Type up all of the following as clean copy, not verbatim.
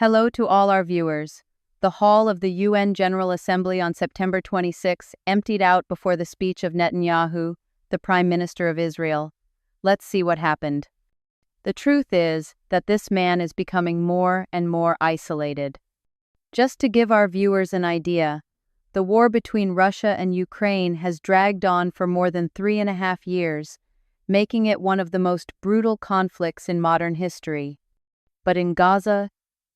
Hello to all our viewers. The hall of the UN General Assembly on September 26 emptied out before the speech of Netanyahu, the Prime Minister of Israel. Let's see what happened. The truth is that this man is becoming more and more isolated. Just to give our viewers an idea, the war between Russia and Ukraine has dragged on for more than 3.5 years, making it one of the most brutal conflicts in modern history. But in Gaza,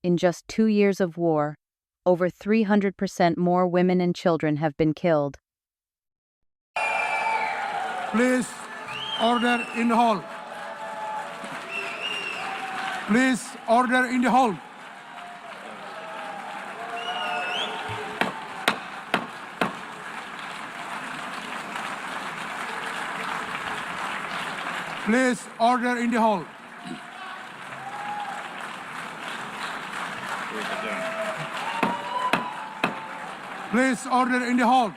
in just 2 years of war, over 300% more women and children have been killed. Please, order in the hall. Please, order in the hall. Please, order in the hall. Please, order in the hall.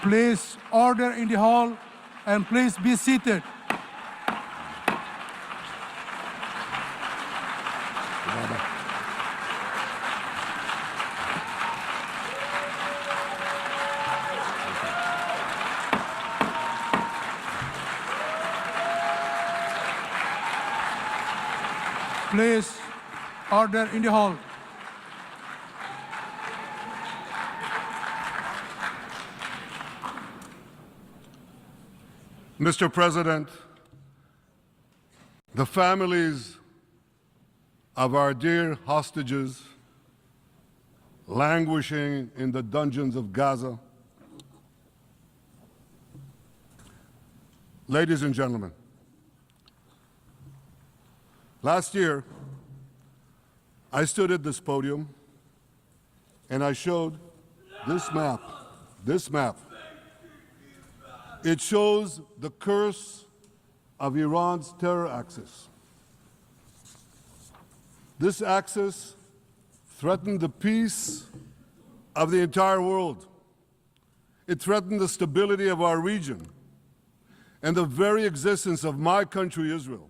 Please order in the hall and please be seated. Please order in the hall. Mr. President, the families of our dear hostages languishing in the dungeons of Gaza, ladies and gentlemen, last year I stood at this podium and I showed this map. It shows the curse of Iran's terror axis. This axis threatened the peace of the entire world. It threatened the stability of our region and the very existence of my country, Israel.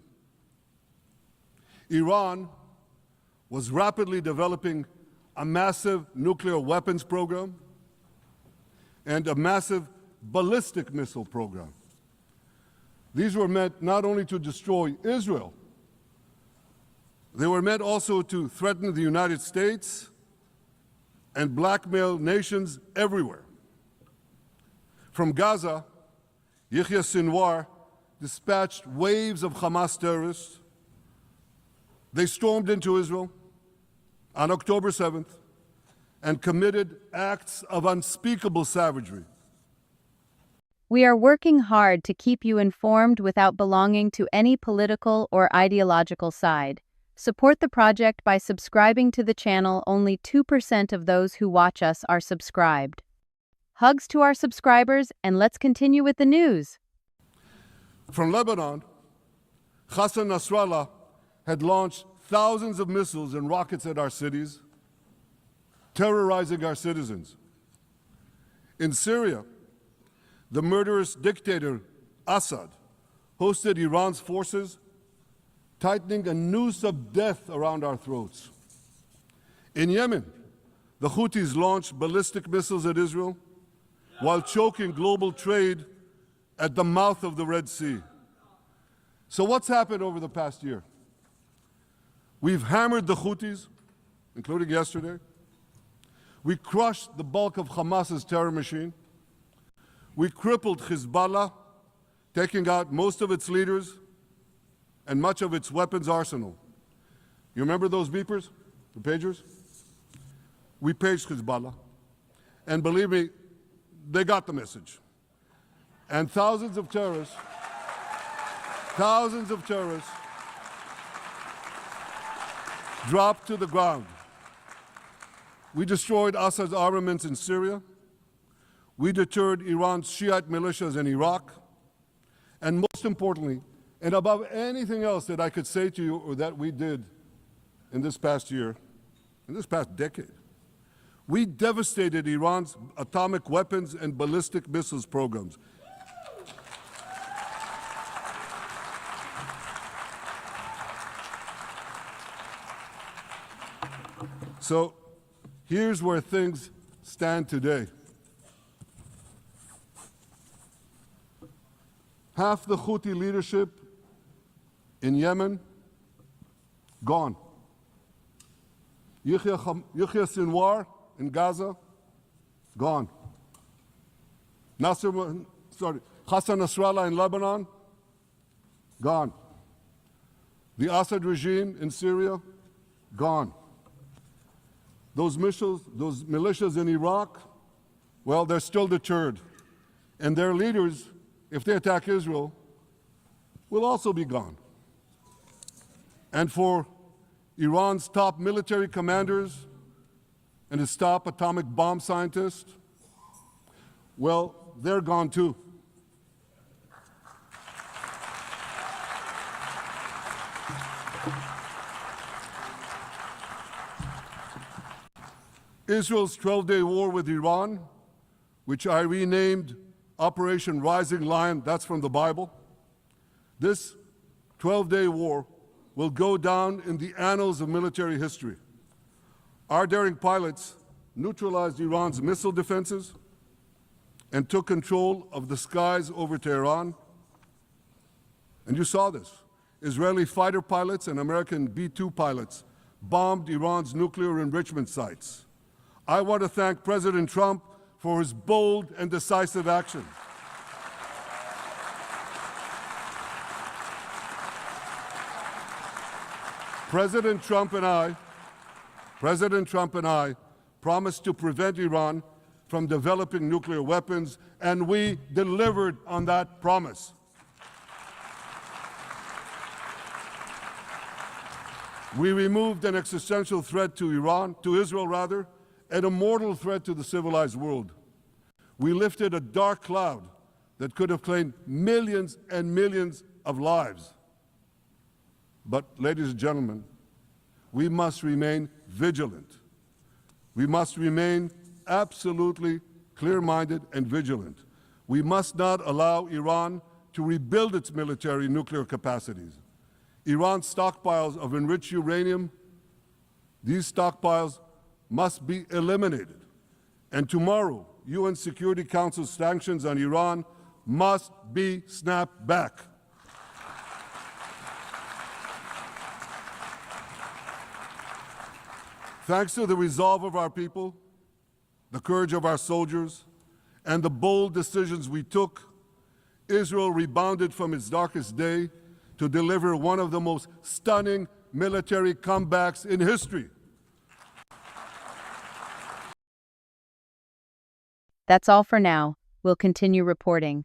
Iran was rapidly developing a massive nuclear weapons program and a massive ballistic missile program. These were meant not only to destroy Israel, they were meant also to threaten the United States and blackmail nations everywhere. From Gaza, Yahya Sinwar dispatched waves of Hamas terrorists. They stormed into Israel on October 7th and committed acts of unspeakable savagery. We are working hard to keep you informed without belonging to any political or ideological side. Support the project by subscribing to the channel. Only 2% of those who watch us are subscribed. Hugs to our subscribers, and let's continue with the news. From Lebanon, Hassan Nasrallah had launched thousands of missiles and rockets at our cities, terrorizing our citizens. In Syria, the murderous dictator Assad hosted Iran's forces, tightening a noose of death around our throats. In Yemen, the Houthis launched ballistic missiles at Israel while choking global trade at the mouth of the Red Sea. So what's happened over the past year? We've hammered the Houthis, including yesterday. We crushed the bulk of Hamas's terror machine. We crippled Hezbollah, taking out most of its leaders and much of its weapons arsenal. You remember those beepers, the pagers? We paged Hezbollah. And believe me, they got the message. And thousands of terrorists dropped to the ground. We destroyed Assad's armaments in Syria. We deterred Iran's Shiite militias in Iraq. And most importantly, and above anything else that I could say to you or that we did in this past year, in this past decade, we devastated Iran's atomic weapons and ballistic missiles programs. So here's where things stand today. Half the Houthi leadership in Yemen, gone. Yahya Sinwar in Gaza, gone. Hassan Nasrallah in Lebanon, gone. The Assad regime in Syria, gone. Those militias in Iraq, well, they're still deterred. And their leaders, if they attack Israel, will also be gone. And for Iran's top military commanders and its top atomic bomb scientists, well, they're gone too. Israel's 12-day war with Iran, which I renamed Operation Rising Lion, that's from the Bible. This 12-day war will go down in the annals of military history. Our daring pilots neutralized Iran's missile defenses and took control of the skies over Tehran. And you saw this. Israeli fighter pilots and American B-2 pilots bombed Iran's nuclear enrichment sites. I want to thank President Trump for his bold and decisive action. President Trump and I promised to prevent Iran from developing nuclear weapons, and we delivered on that promise. We removed an existential threat to Israel, and a mortal threat to the civilized world. We lifted a dark cloud that could have claimed millions and millions of lives. But, ladies and gentlemen, we must remain vigilant. We must remain absolutely clear-minded and vigilant. We must not allow Iran to rebuild its military nuclear capacities. Iran's stockpiles of enriched uranium, these stockpiles must be eliminated. And tomorrow, UN Security Council sanctions on Iran must be snapped back. Thanks to the resolve of our people, the courage of our soldiers, and the bold decisions we took, Israel rebounded from its darkest day to deliver one of the most stunning military comebacks in history. That's all for now. We'll continue reporting.